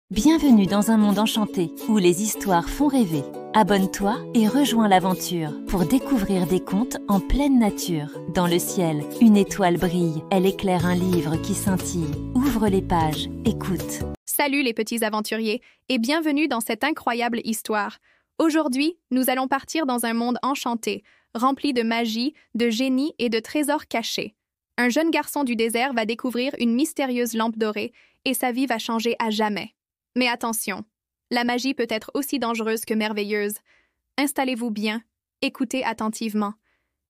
Bienvenue dans un monde enchanté où les histoires font rêver. Abonne-toi et rejoins l'aventure pour découvrir des contes en pleine nature. Dans le ciel, une étoile brille. Elle éclaire un livre qui scintille. Ouvre les pages, écoute. Salut les petits aventuriers et bienvenue dans cette incroyable histoire. Aujourd'hui, nous allons partir dans un monde enchanté, rempli de magie, de génie et de trésors cachés. Un jeune garçon du désert va découvrir une mystérieuse lampe dorée et sa vie va changer à jamais. Mais attention, la magie peut être aussi dangereuse que merveilleuse. Installez-vous bien, écoutez attentivement,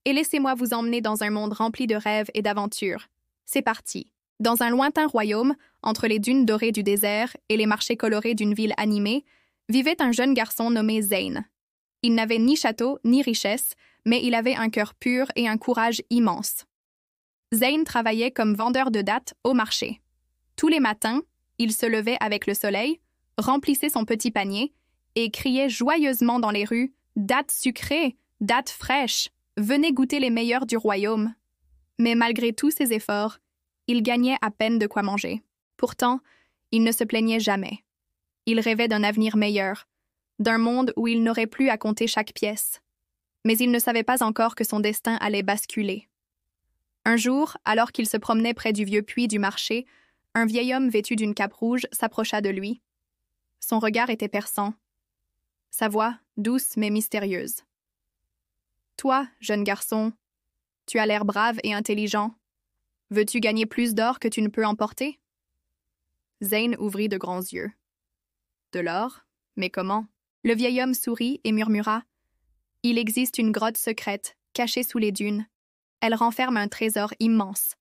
et laissez-moi vous emmener dans un monde rempli de rêves et d'aventures. C'est parti. Dans un lointain royaume, entre les dunes dorées du désert et les marchés colorés d'une ville animée, vivait un jeune garçon nommé Zane. Il n'avait ni château ni richesse, mais il avait un cœur pur et un courage immense. Zane travaillait comme vendeur de dattes au marché. Tous les matins, il se levait avec le soleil, remplissait son petit panier et criait joyeusement dans les rues « Dattes sucrées, dattes fraîches, venez goûter les meilleures du royaume ». Mais malgré tous ses efforts, il gagnait à peine de quoi manger. Pourtant, il ne se plaignait jamais. Il rêvait d'un avenir meilleur, d'un monde où il n'aurait plus à compter chaque pièce. Mais il ne savait pas encore que son destin allait basculer. Un jour, alors qu'il se promenait près du vieux puits du marché, un vieil homme vêtu d'une cape rouge s'approcha de lui. Son regard était perçant. Sa voix, douce mais mystérieuse. « Toi, jeune garçon, tu as l'air brave et intelligent. Veux-tu gagner plus d'or que tu ne peux emporter ?» Zane ouvrit de grands yeux. « De l'or? Mais comment ?» Le vieil homme sourit et murmura. « Il existe une grotte secrète, cachée sous les dunes. Elle renferme un trésor immense.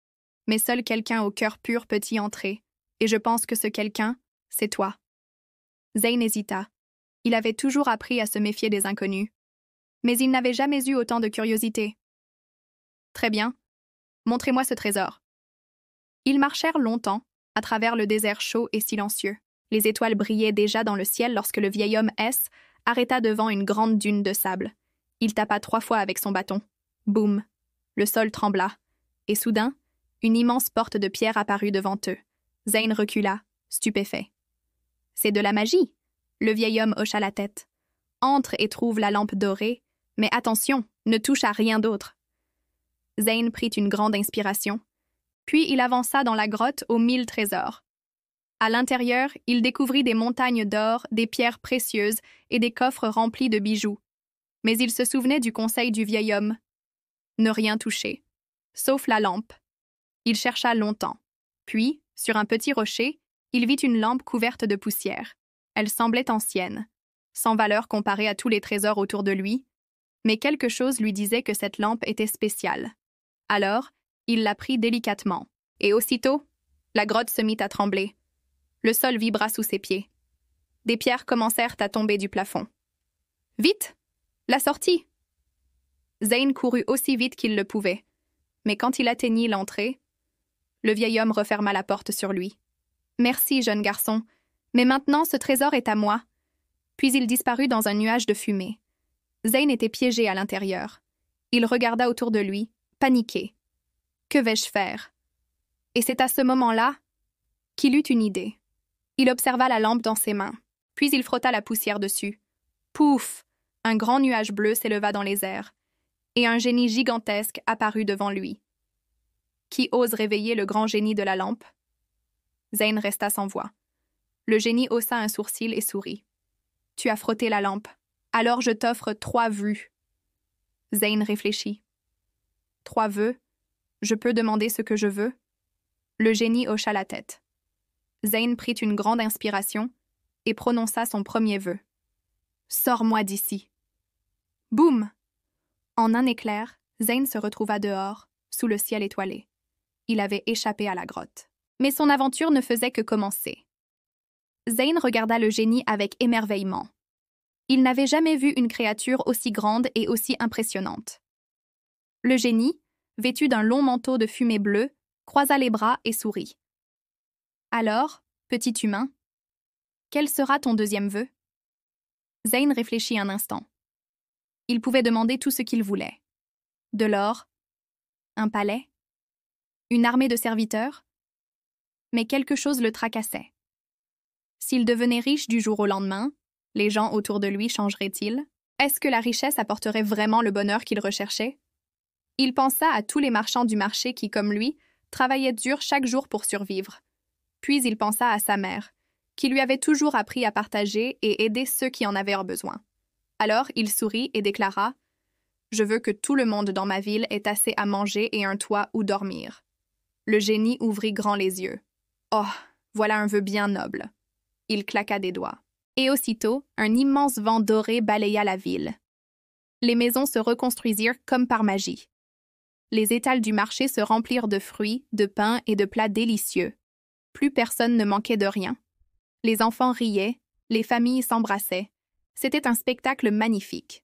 Mais seul quelqu'un au cœur pur peut y entrer, et je pense que ce quelqu'un, c'est toi. » Zane hésita. Il avait toujours appris à se méfier des inconnus. Mais il n'avait jamais eu autant de curiosité. « Très bien. Montrez-moi ce trésor. » Ils marchèrent longtemps, à travers le désert chaud et silencieux. Les étoiles brillaient déjà dans le ciel lorsque le vieil homme S arrêta devant une grande dune de sable. Il tapa 3 fois avec son bâton. Boum! Le sol trembla. Et soudain, une immense porte de pierre apparut devant eux. Zane recula, stupéfait. « C'est de la magie !» Le vieil homme hocha la tête. « Entre et trouve la lampe dorée, mais attention, ne touche à rien d'autre. » Zane prit une grande inspiration. Puis il avança dans la grotte aux 1000 trésors. À l'intérieur, il découvrit des montagnes d'or, des pierres précieuses et des coffres remplis de bijoux. Mais il se souvenait du conseil du vieil homme. Ne rien toucher, sauf la lampe. Il chercha longtemps. Puis, sur un petit rocher, il vit une lampe couverte de poussière. Elle semblait ancienne, sans valeur comparée à tous les trésors autour de lui, mais quelque chose lui disait que cette lampe était spéciale. Alors, il la prit délicatement, et aussitôt, la grotte se mit à trembler. Le sol vibra sous ses pieds. Des pierres commencèrent à tomber du plafond. « Vite! La sortie !» Zane courut aussi vite qu'il le pouvait, mais quand il atteignit l'entrée, le vieil homme referma la porte sur lui. « Merci, jeune garçon, mais maintenant ce trésor est à moi. » Puis il disparut dans un nuage de fumée. Zane était piégé à l'intérieur. Il regarda autour de lui, paniqué. Que vais-je faire? Et c'est à ce moment-là qu'il eut une idée. Il observa la lampe dans ses mains, puis il frotta la poussière dessus. Pouf! Un grand nuage bleu s'éleva dans les airs, et un génie gigantesque apparut devant lui. Qui ose réveiller le grand génie de la lampe? Zane resta sans voix. Le génie haussa un sourcil et sourit. « Tu as frotté la lampe. Alors je t'offre 3 vues. » Zane réfléchit. « 3 vœux? Je peux demander ce que je veux? » Le génie hocha la tête. Zane prit une grande inspiration et prononça son premier vœu. « Sors-moi d'ici. » Boum! En un éclair, Zane se retrouva dehors, sous le ciel étoilé. Il avait échappé à la grotte. Mais son aventure ne faisait que commencer. Zane regarda le génie avec émerveillement. Il n'avait jamais vu une créature aussi grande et aussi impressionnante. Le génie, vêtu d'un long manteau de fumée bleue, croisa les bras et sourit. « Alors, petit humain, quel sera ton deuxième vœu? » Zane réfléchit un instant. Il pouvait demander tout ce qu'il voulait. De l'or, un palais, une armée de serviteurs, mais quelque chose le tracassait. S'il devenait riche du jour au lendemain, les gens autour de lui changeraient-ils? Est-ce que la richesse apporterait vraiment le bonheur qu'il recherchait? Il pensa à tous les marchands du marché qui, comme lui, travaillaient dur chaque jour pour survivre. Puis il pensa à sa mère, qui lui avait toujours appris à partager et aider ceux qui en avaient besoin. Alors il sourit et déclara « Je veux que tout le monde dans ma ville ait assez à manger et un toit où dormir. » Le génie ouvrit grand les yeux. « Oh, voilà un vœu bien noble. » Il claqua des doigts. Et aussitôt, un immense vent doré balaya la ville. Les maisons se reconstruisirent comme par magie. Les étals du marché se remplirent de fruits, de pain et de plats délicieux. Plus personne ne manquait de rien. Les enfants riaient, les familles s'embrassaient. C'était un spectacle magnifique.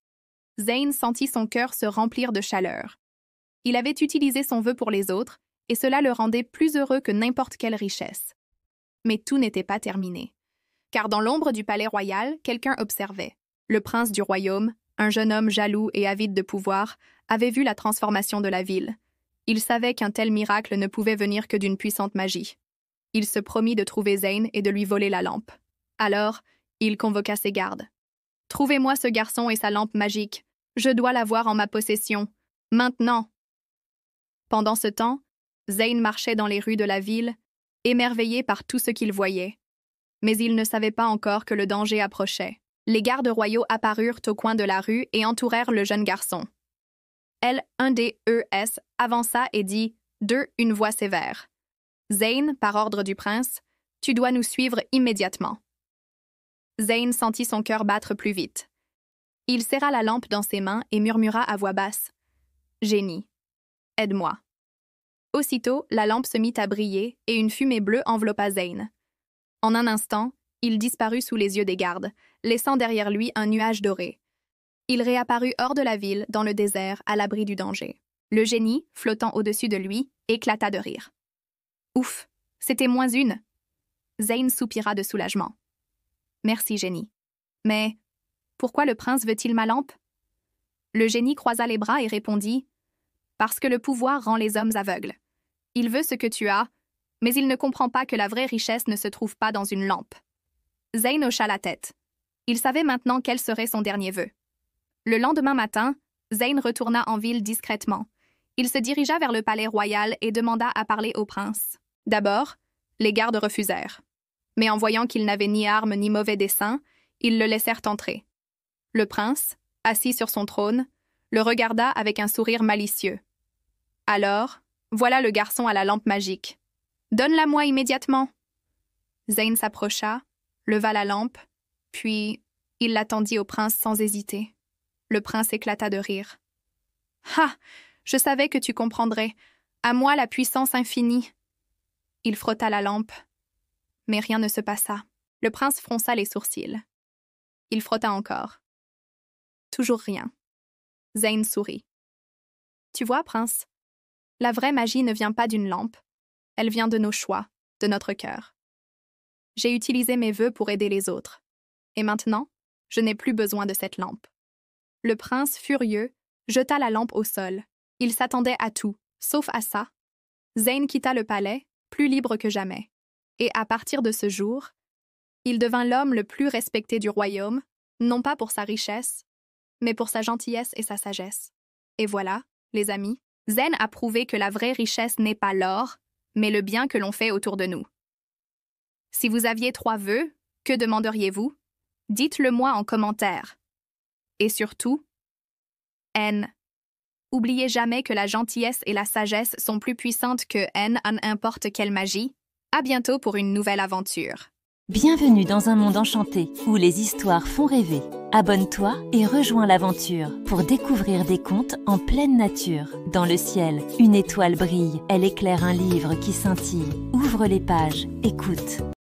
Zeyn sentit son cœur se remplir de chaleur. Il avait utilisé son vœu pour les autres, et cela le rendait plus heureux que n'importe quelle richesse. Mais tout n'était pas terminé. Car dans l'ombre du palais royal, quelqu'un observait. Le prince du royaume, un jeune homme jaloux et avide de pouvoir, avait vu la transformation de la ville. Il savait qu'un tel miracle ne pouvait venir que d'une puissante magie. Il se promit de trouver Zeyn et de lui voler la lampe. Alors, il convoqua ses gardes. « Trouvez-moi ce garçon et sa lampe magique. Je dois l'avoir en ma possession. Maintenant !» Pendant ce temps, Zeyn marchait dans les rues de la ville, émerveillé par tout ce qu'il voyait. Mais il ne savait pas encore que le danger approchait. Les gardes royaux apparurent au coin de la rue et entourèrent le jeune garçon. Un des ES avança et dit d'une voix sévère. « Zeyn, par ordre du prince, tu dois nous suivre immédiatement. » Zeyn sentit son cœur battre plus vite. Il serra la lampe dans ses mains et murmura à voix basse. « Génie, aide-moi. » Aussitôt, la lampe se mit à briller et une fumée bleue enveloppa Zeyn. En un instant, il disparut sous les yeux des gardes, laissant derrière lui un nuage doré. Il réapparut hors de la ville, dans le désert, à l'abri du danger. Le génie, flottant au-dessus de lui, éclata de rire. « Ouf, c'était moins une !» Zeyn soupira de soulagement. « Merci, génie. Mais pourquoi le prince veut-il ma lampe ?» Le génie croisa les bras et répondit « Parce que le pouvoir rend les hommes aveugles. Il veut ce que tu as, mais il ne comprend pas que la vraie richesse ne se trouve pas dans une lampe. » Zeyn hocha la tête. Il savait maintenant quel serait son dernier vœu. Le lendemain matin, Zeyn retourna en ville discrètement. Il se dirigea vers le palais royal et demanda à parler au prince. D'abord, les gardes refusèrent. Mais en voyant qu'il n'avait ni armes ni mauvais dessein, ils le laissèrent entrer. Le prince, assis sur son trône, le regarda avec un sourire malicieux. Alors, voilà le garçon à la lampe magique. Donne-la-moi immédiatement. Zeyn s'approcha, leva la lampe, puis il la tendit au prince sans hésiter. Le prince éclata de rire. « Ah, je savais que tu comprendrais. À moi la puissance infinie. » Il frotta la lampe, mais rien ne se passa. Le prince fronça les sourcils. Il frotta encore. Toujours rien. Zeyn sourit. « Tu vois, prince, la vraie magie ne vient pas d'une lampe. Elle vient de nos choix, de notre cœur. J'ai utilisé mes vœux pour aider les autres. Et maintenant, je n'ai plus besoin de cette lampe. » Le prince, furieux, jeta la lampe au sol. Il s'attendait à tout, sauf à ça. Zeyn quitta le palais, plus libre que jamais. Et à partir de ce jour, il devint l'homme le plus respecté du royaume, non pas pour sa richesse, mais pour sa gentillesse et sa sagesse. Et voilà, les amis, Zeyn a prouvé que la vraie richesse n'est pas l'or, mais le bien que l'on fait autour de nous. Si vous aviez 3 vœux, que demanderiez-vous? Dites-le moi en commentaire. Et surtout, oubliez jamais que la gentillesse et la sagesse sont plus puissantes que n'importe quelle magie. À bientôt pour une nouvelle aventure. Bienvenue dans un monde enchanté où les histoires font rêver. Abonne-toi et rejoins l'aventure pour découvrir des contes en pleine nature. Dans le ciel, une étoile brille. Elle éclaire un livre qui scintille. Ouvre les pages, écoute.